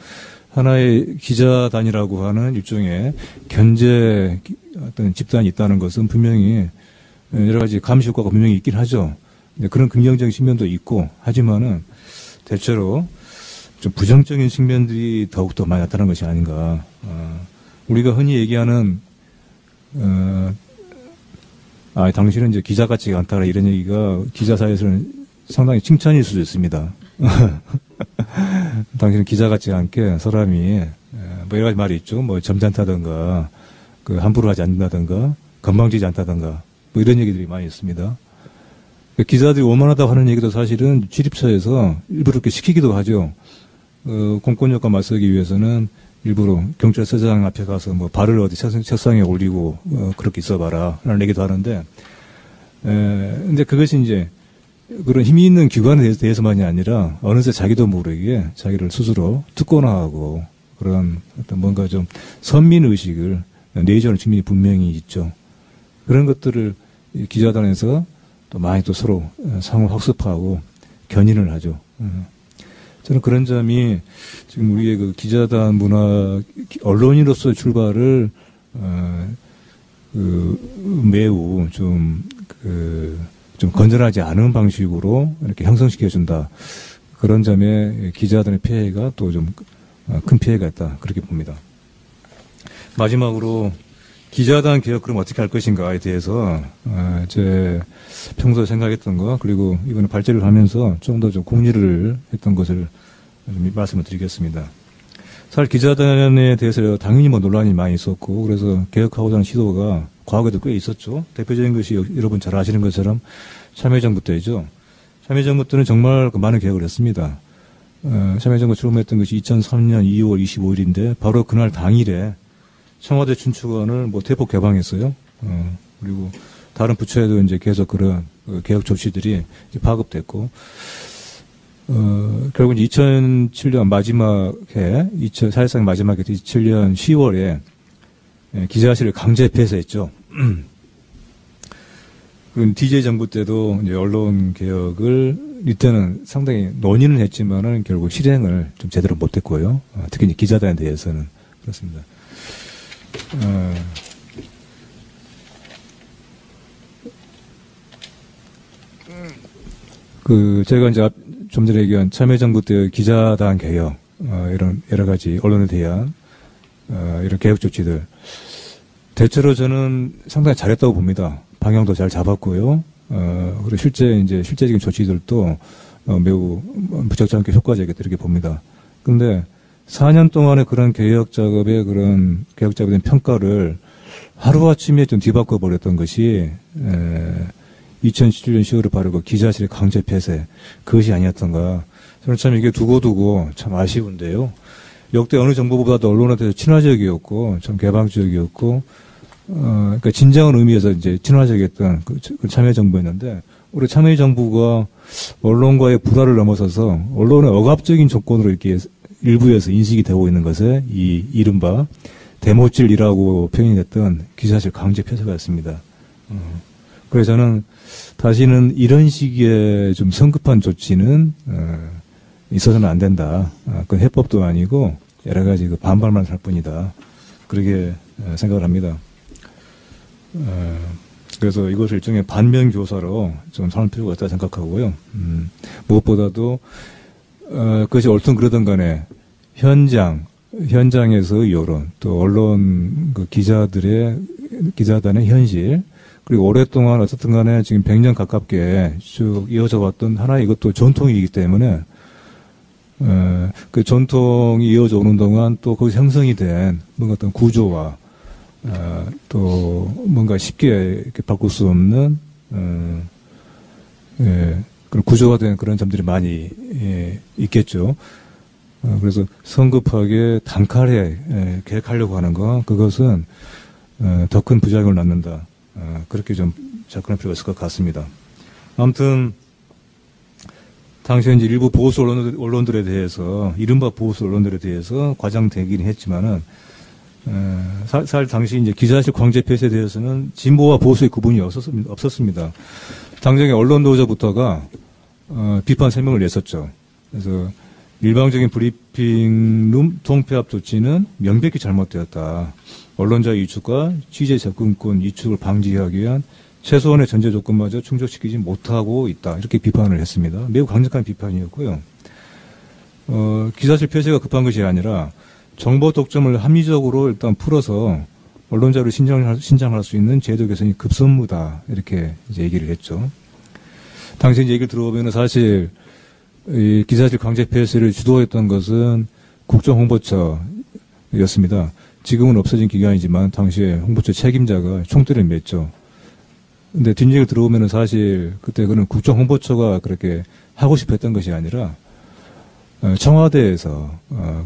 하나의 기자단이라고 하는 일종의 견제 어떤 집단이 있다는 것은 분명히 여러 가지 감시 효과가 분명히 있긴 하죠. 그런 긍정적인 측면도 있고, 하지만은 대체로 좀 부정적인 측면들이 더욱더 많이 나타나는 것이 아닌가. 우리가 흔히 얘기하는, 당신은 이제 기자 같지가 않다, 이런 얘기가 기자 사이에서는 상당히 칭찬일 수도 있습니다. 당신은 기자 같지가 않게 사람이, 여러 가지 말이 있죠. 점잖다든가, 함부로 하지 않는다든가, 건방지지 않다든가, 이런 얘기들이 많이 있습니다. 기자들이 오만하다고 하는 얘기도 사실은 출입처에서 일부러 이렇게 시키기도 하죠. 공권력과 맞서기 위해서는 일부러 경찰서장 앞에 가서 발을 어디 책상에 올리고 그렇게 있어봐라 라는 얘기도 하는데, 근데 그것이 이제 그런 힘이 있는 기관에 대해서만이 아니라 어느새 자기도 모르게 자기를 스스로 특권화하고 그런 어떤 뭔가 좀 선민의식을 내재하는 측면이 분명히 있죠. 그런 것들을 기자단에서 또 많이 또 서로 상호 학습하고 견인을 하죠. 저는 그런 점이 지금 우리의 기자단 문화, 언론인으로서의 출발을 매우 좀 건전하지 않은 방식으로 이렇게 형성시켜준다. 그런 점에 기자단의 피해가 또 좀 큰 피해가 있다. 그렇게 봅니다. 마지막으로 기자단 개혁 그럼 어떻게 할 것인가에 대해서 제 평소에 생각했던 거, 그리고 이번에 발제를 하면서 좀 더 좀 공리를 했던 것을 말씀을 드리겠습니다. 사실 기자단에 대해서 당연히 뭐 논란이 많이 있었고, 그래서 개혁하고자 하는 시도가 과거에도 꽤 있었죠. 대표적인 것이 여러분 잘 아시는 것처럼 참여정부 때죠. 참여정부 때는 정말 많은 개혁을 했습니다. 참여정부 출범했던 것이 2003년 2월 25일인데, 바로 그날 당일에 청와대 춘추관을 뭐 대폭 개방했어요. 그리고 다른 부처에도 이제 계속 그런 개혁 조치들이 이제 파급됐고, 결국 2007년 마지막 해, 사실상 마지막 해 2007년 10월에 기자실을 강제 폐쇄했죠. 그리고 DJ 정부 때도 이제 언론 개혁을 이때는 상당히 논의는 했지만은 결국 실행을 좀 제대로 못했고요. 특히 이제 기자단에 대해서는 그렇습니다. 제가 이제 좀 전에 얘기한 참여정부 때 기자단 개혁, 이런 여러 가지 언론에 대한, 이런 개혁 조치들. 대체로 저는 상당히 잘했다고 봅니다. 방향도 잘 잡았고요. 그리고 실제적인 조치들도 매우 무척지 않게 효과적이었다 이렇게 봅니다. 근데 4년 동안의 그런 개혁 작업에 대한 평가를 하루아침에 좀 뒤바꿔 버렸던 것이, 2017년 10월에 바르고 기자실의 강제 폐쇄, 그것이 아니었던가. 저는 참 이게 두고두고 참 아쉬운데요. 역대 어느 정부보다도 언론에 대해서 친화적이었고, 참 개방적이었고, 그러니까 진정한 의미에서 이제 친화적이었던 그 참여정부였는데, 우리 참여정부가 언론과의 불화를 넘어서서 언론의 억압적인 조건으로 이렇게 일부에서 인식이 되고 있는 것에 이 이른바 대모질이라고 표현이 됐던 기자실 강제 폐쇄가였습니다. 그래서 저는 다시는 이런 식의 좀 성급한 조치는 있어서는 안 된다. 그건 해법도 아니고 여러 가지 반발만 할 뿐이다. 그렇게 생각을 합니다. 그래서 이것을 일종의 반면 교사로 좀 삼을 필요가 있다고 생각하고요. 무엇보다도 그것이 옳든 그러든 간에 현장에서의 여론, 또 언론 기자단의 현실, 그리고 오랫동안 어쨌든 간에 지금 100년 가깝게 쭉 이어져 왔던 하나의 이것도 전통이기 때문에, 그 전통이 이어져 오는 동안 또 거기서 형성이 된 뭔가 어떤 구조와, 또 뭔가 쉽게 이렇게 바꿀 수 없는, 그런 구조가 된 그런 점들이 많이, 있겠죠. 그래서 성급하게 단칼에 계획하려고 하는 거, 그것은, 더 큰 부작용을 낳는다. 그렇게 좀 접근할 필요가 있을 것 같습니다. 아무튼 당시에 이제 일부 보수 언론들에 대해서, 이른바 보수 언론들에 대해서 과장되긴 했지만은, 사실 당시 이제 기자실 강제 폐쇄에 대해서는 진보와 보수의 구분이 없었습니다. 당장의 언론 노조부터가 비판声明을 냈었죠. 그래서 일방적인 브리핑룸 통폐합 조치는 명백히 잘못되었다. 언론자의 위축과 취재 접근권 위축을 방지하기 위한 최소한의 전제 조건마저 충족시키지 못하고 있다. 이렇게 비판을 했습니다. 매우 강력한 비판이었고요. 기자실 폐쇄가 급한 것이 아니라 정보 독점을 합리적으로 일단 풀어서 언론자를 신장할 수 있는 제도 개선이 급선무다. 이렇게 이제 얘기를 했죠. 당시 이제 얘기를 들어보면 사실 이 기자실 강제 폐쇄를 주도했던 것은 국정홍보처였습니다. 지금은 없어진 기관이지만 당시에 홍보처 책임자가 총대를 맸죠. 근데 뒷얘기를 들어보면 사실 그때 그는 국정홍보처가 그렇게 하고 싶어 했던 것이 아니라 청와대에서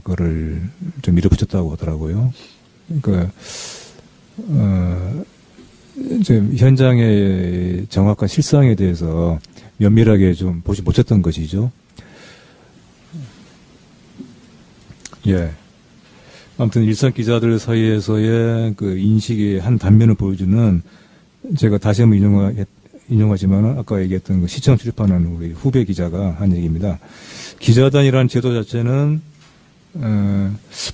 그거를 좀 밀어붙였다고 하더라고요. 그러니까 이제 현장의 정확한 실상에 대해서 면밀하게 좀 보지 못했던 것이죠. 예. 아무튼 일선 기자들 사이에서의 그 인식의 한 단면을 보여주는, 제가 다시 한번 인용하지만 아까 얘기했던 그 시청 출입하는 우리 후배 기자가 한 얘기입니다. 기자단이라는 제도 자체는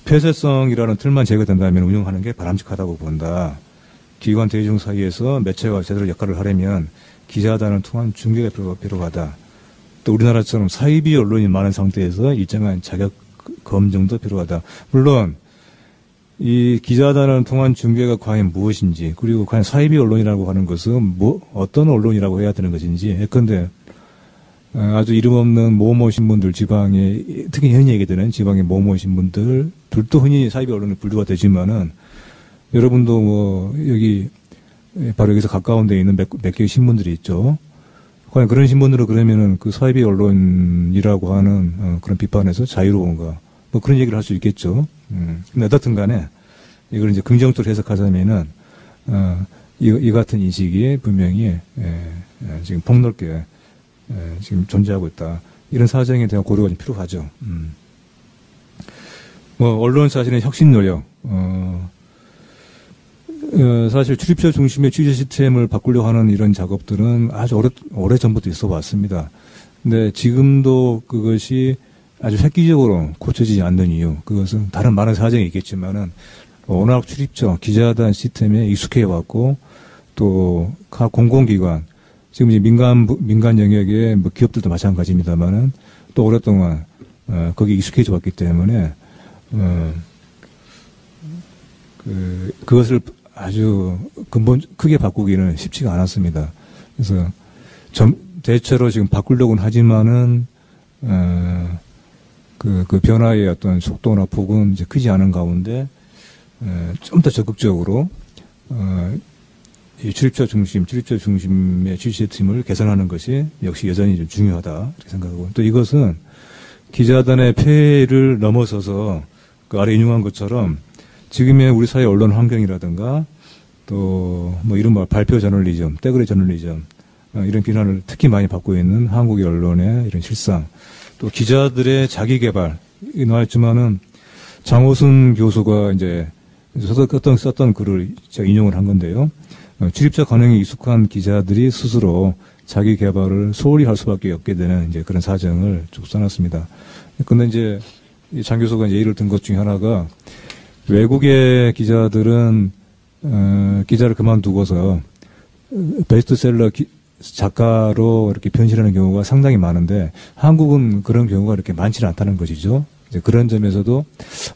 폐쇄성이라는 틀만 제거된다면 운영하는 게 바람직하다고 본다. 기관 대중 사이에서 매체가 제대로 역할을 하려면 기자단을 통한 중개가 필요하다. 또 우리나라처럼 사이비 언론이 많은 상태에서 일정한 자격 검증도 필요하다. 물론 이 기자단을 통한 중개가 과연 무엇인지, 그리고 과연 사이비 언론이라고 하는 것은 어떤 언론이라고 해야 되는 것인지, 예컨대 아주 이름 없는 모모 신문들 지방에, 특히 흔히 얘기되는 지방의 모모 신문들도 흔히 사이비 언론에 분류가 되지만은, 여러분도 뭐, 여기, 바로 여기서 가까운 데 있는 몇 개의 신문들이 있죠. 과연 그런 신문으로 그러면은 그 사이비 언론이라고 하는 그런 비판에서 자유로운가. 뭐 그런 얘기를 할 수 있겠죠. 근데 어떻든 간에 이걸 이제 긍정적으로 해석하자면은, 이 같은 인식이 분명히, 지금 폭넓게, 지금 존재하고 있다. 이런 사정에 대한 고려가 좀 필요하죠. 뭐, 언론 사실은 혁신 노력, 사실 출입처 중심의 취재 시스템을 바꾸려고 하는 이런 작업들은 아주 오래 전부터 있어 왔습니다. 근데 지금도 그것이 아주 획기적으로 고쳐지지 않는 이유, 그것은 다른 많은 사정이 있겠지만은 워낙 출입처, 기자단 시스템에 익숙해 왔고 또 각 공공기관, 지금 이제 민간 영역의 뭐 기업들도 마찬가지입니다만은 또 오랫동안 거기 익숙해져 왔기 때문에 그것을 아주 크게 바꾸기는 쉽지가 않았습니다. 그래서 대체로 지금 바꾸려고는 하지만은 그 변화의 어떤 속도나 폭은 이제 크지 않은 가운데 좀 더 적극적으로 이 출입처 중심의 취재팀을 개선하는 것이 역시 여전히 좀 중요하다 이렇게 생각하고, 또 이것은 기자단의 폐해를 넘어서서 그 아래 인용한 것처럼 지금의 우리 사회 언론 환경이라든가 또 뭐 이른바 발표 저널리즘, 떼거리 저널리즘 이런 비난을 특히 많이 받고 있는 한국의 언론의 이런 실상, 또 기자들의 자기 개발 나왔지만은 장호순 교수가 이제 썼던 글을 제가 인용을 한 건데요. 출입처 관행에 익숙한 기자들이 스스로 자기 개발을 소홀히 할 수밖에 없게 되는 이제 그런 사정을 쭉 써놨습니다. 근데 이제 장 교수가 이제 예를 든 것 중에 하나가 외국의 기자들은 기자를 그만두고서 베스트셀러 작가로 이렇게 변신하는 경우가 상당히 많은데 한국은 그런 경우가 이렇게 많지는 않다는 것이죠. 이제 그런 점에서도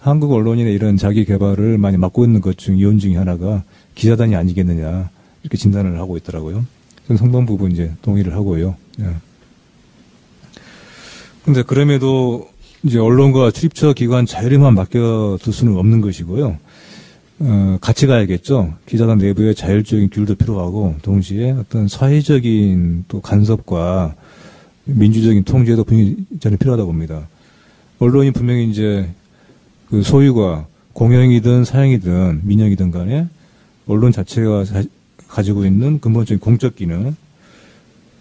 한국 언론인의 이런 자기 개발을 많이 막고 있는 것 중 이유 중에 하나가 기자단이 아니겠느냐 이렇게 진단을 하고 있더라고요. 저는 상당 부분 이제 동의를 하고요. 그런데 그럼에도 이제 언론과 출입처 기관 자율에만 맡겨둘 수는 없는 것이고요. 같이 가야겠죠. 기자단 내부의 자율적인 규율도 필요하고 동시에 어떤 사회적인 또 간섭과 민주적인 통제도 분명히 저는 필요하다고 봅니다. 언론이 분명히 이제 그 소유가 공영이든 사양이든 민영이든 간에 언론 자체가 가지고 있는 근본적인 공적 기능,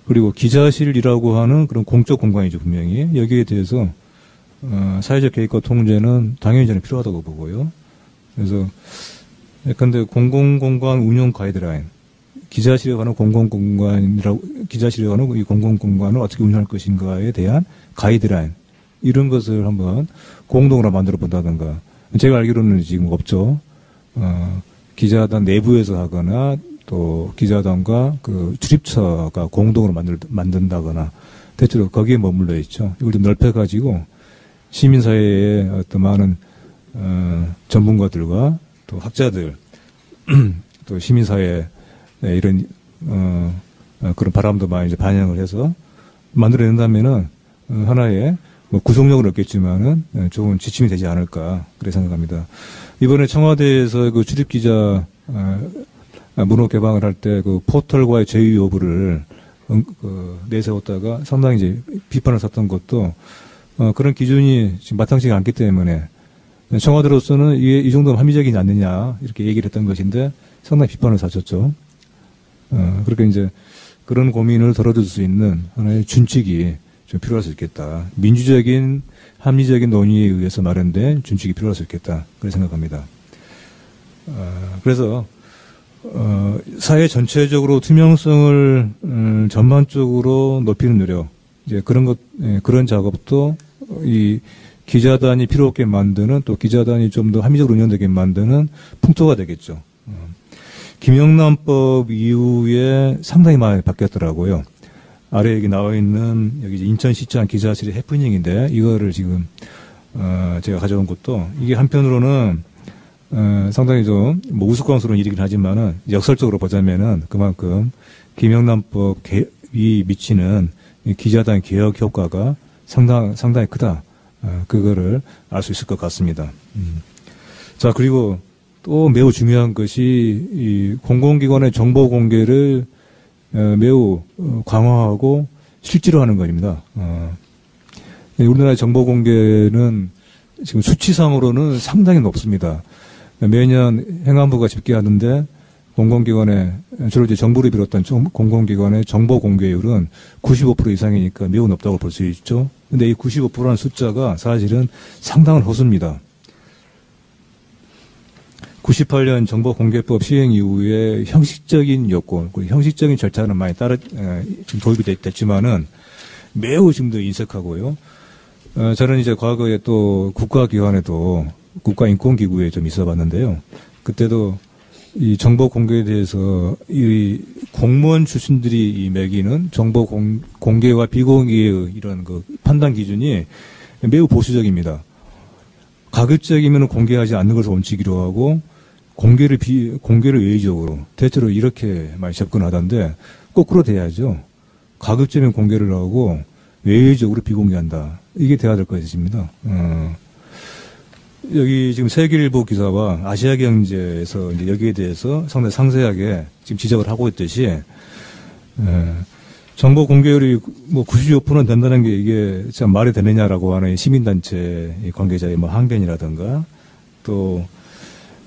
그리고 기자실이라고 하는 그런 공적 공간이죠, 분명히. 여기에 대해서 사회적 개입과 통제는 당연히 저는 필요하다고 보고요. 그래서 예컨대 공공공간 운영 가이드라인, 기자실에 관한 기자실에 관한 이 공공공간을 어떻게 운영할 것인가에 대한 가이드라인, 이런 것을 한번 공동으로 만들어 본다든가. 제가 알기로는 지금 없죠. 기자단 내부에서 하거나 또 기자단과 그 출입처가 공동으로 만든다거나 대체로 거기에 머물러 있죠. 이걸 좀 넓혀가지고 시민사회의 어떤 많은 전문가들과 또 학자들 또 시민사회 이런 그런 바람도 많이 이제 반영을 해서 만들어낸다면은 하나의 뭐 구속력은 없겠지만은 좋은 지침이 되지 않을까 그렇게 생각합니다. 이번에 청와대에서 그 출입기자 문호 개방을 할 때 그 포털과의 제휴 여부를 내세웠다가 상당히 이제 비판을 샀던 것도 그런 기준이 지금 마땅치가 않기 때문에 청와대로서는 이 정도면 합리적이지 않느냐 이렇게 얘기를 했던 것인데 상당히 비판을 샀었죠. 그렇게 이제 그런 고민을 덜어줄 수 있는 하나의 준칙이 좀 필요할 수 있겠다. 민주적인 합리적인 논의에 의해서 마련된 준칙이 필요할 수 있겠다. 그렇게 생각합니다. 그래서 사회 전체적으로 투명성을 전반적으로 높이는 노력, 이제 그런 작업도 이 기자단이 필요 없게 만드는, 또 기자단이 좀 더 합리적으로 운영되게 만드는 풍토가 되겠죠. 김영란법 이후에 상당히 많이 바뀌었더라고요. 아래 여기 나와 있는 여기 인천시청 기자실의 해프닝인데 이거를 지금 제가 가져온 것도 이게 한편으로는 상당히 좀 뭐 우스꽝스러운 일이긴 하지만은 역설적으로 보자면은 그만큼 김영란법이 미치는 이 기자단 개혁 효과가 상당히 크다. 그거를 알 수 있을 것 같습니다. 자, 그리고 또 매우 중요한 것이 이 공공기관의 정보 공개를 매우 강화하고 실제로 하는 것입니다. 우리나라의 정보 공개는 지금 수치상으로는 상당히 높습니다. 매년 행안부가 집계하는데 공공기관의 주로 이제 정부를 비롯한 공공기관의 정보 공개율은 95% 이상이니까 매우 높다고 볼 수 있죠. 근데 이 95%라는 숫자가 사실은 상당한 호수입니다. 98년 정보공개법 시행 이후에 형식적인 요건, 형식적인 절차는 많이 좀 도입이 됐지만은 매우 지금도 인색하고요. 저는 이제 과거에 또 국가기관에도 국가인권기구에 좀 있어 봤는데요. 그때도 이 정보 공개에 대해서 이 공무원 출신들이 이 매기는 정보 공개와 비공개의 이런 그 판단 기준이 매우 보수적입니다. 가급적이면 공개하지 않는 것을 원칙으로 하고 공개를 외의적으로 대체로 이렇게 많이 접근하던데 거꾸로 돼야죠. 가급적이면 공개를 하고 외의적으로 비공개한다. 이게 돼야 될 것입니다. 여기 지금 세계일보 기사와 아시아경제에서 이제 여기에 대해서 상당히 상세하게 지금 지적을 하고 있듯이, 정보 공개율이 뭐 95%는 된다는 게 이게 참 말이 되느냐라고 하는 시민단체 관계자의 뭐 항변이라든가 또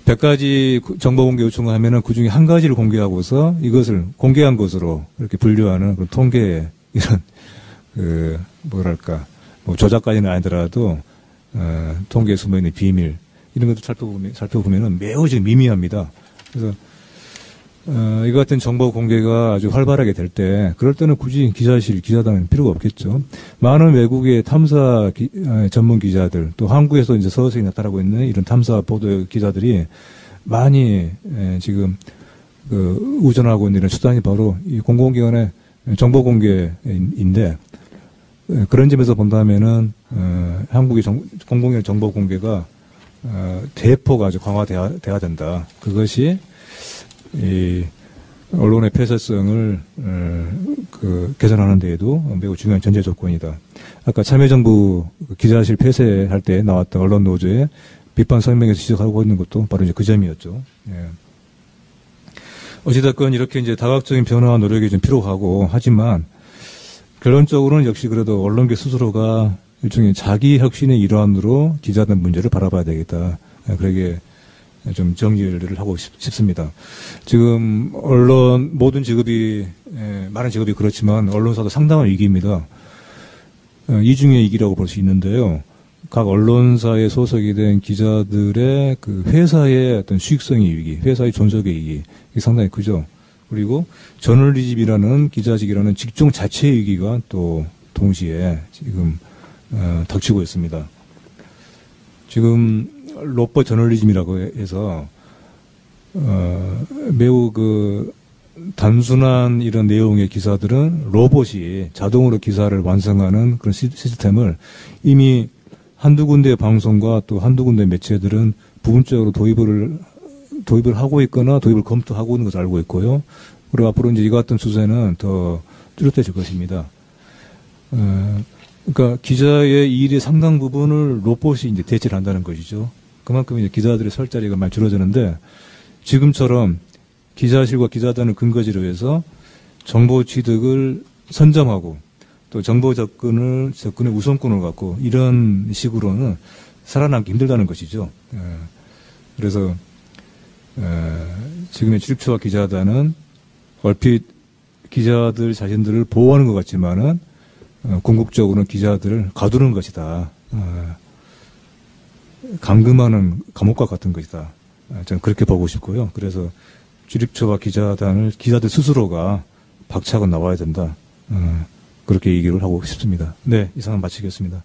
100가지 정보 공개 요청을 하면은 그 중에 한 가지를 공개하고서 이것을 공개한 것으로 이렇게 분류하는 그런 통계 이런 뭐랄까 뭐 조작까지는 아니더라도 통계에 숨어있는 비밀 이런 것도 살펴보면은 매우 지금 미미합니다. 그래서 이거 같은 정보 공개가 아주 활발하게 될 때, 그럴 때는 굳이 기자단은 필요가 없겠죠. 많은 외국의 탐사 전문 기자들, 또 한국에서 이제 서서히 나타나고 있는 이런 탐사 보도 기자들이 많이 지금 우전하고 있는 이런 수단이 바로 이 공공기관의 정보 공개인데, 그런 점에서 본다면은 한국의 공공기관 정보 공개가 대폭 아주 강화돼야 된다. 그것이 이 언론의 폐쇄성을 개선하는 데에도 매우 중요한 전제 조건이다. 아까 참여정부 기자실 폐쇄할 때 나왔던 언론 노조의 비판 성명에서 지적하고 있는 것도 바로 이제 그 점이었죠. 예. 어찌됐건 이렇게 이제 다각적인 변화와 노력이 좀 필요하고 하지만 결론적으로는 역시 그래도 언론계 스스로가 일종의 자기 혁신의 일환으로 기자단 문제를 바라봐야 되겠다. 그러게 좀 정리를 하고 싶습니다. 지금 모든 직업이, 많은 직업이 그렇지만 언론사도 상당한 위기입니다. 이중의 위기라고 볼 수 있는데요. 각 언론사에 소속이 된 기자들의 그 회사의 어떤 수익성의 위기, 회사의 존속의 위기, 이게 상당히 크죠. 그리고 저널리즘이라는 기자직이라는 직종 자체의 위기가 또 동시에 지금 닥치고 있습니다. 지금 로퍼 저널리즘이라고 해서 매우 단순한 이런 내용의 기사들은 로봇이 자동으로 기사를 완성하는 그런 시스템을 이미 한두 군데의 방송과 또 한두 군데의 매체들은 부분적으로 도입을 하고 있거나 도입을 검토하고 있는 것을 알고 있고요. 그리고 앞으로 이제 이와 같은 추세는 더 뚜렷해질 것입니다. 그러니까 기자의 일의 상당 부분을 로봇이 이제 대체를 한다는 것이죠. 그만큼 이제 기자들의 설 자리가 많이 줄어드는데 지금처럼 기자실과 기자단을 근거지로 해서 정보 취득을 선점하고 또 정보 접근의 우선권을 갖고 이런 식으로는 살아남기 힘들다는 것이죠. 그래서 지금의 출입처와 기자단은 얼핏 기자들 자신들을 보호하는 것 같지만은 궁극적으로는 기자들을 가두는 것이다. 감금하는 감옥과 같은 것이다. 저는 그렇게 보고 싶고요. 그래서 출입처와 기자들 스스로가 박차고 나와야 된다. 그렇게 얘기를 하고 싶습니다. 네, 이상은 마치겠습니다.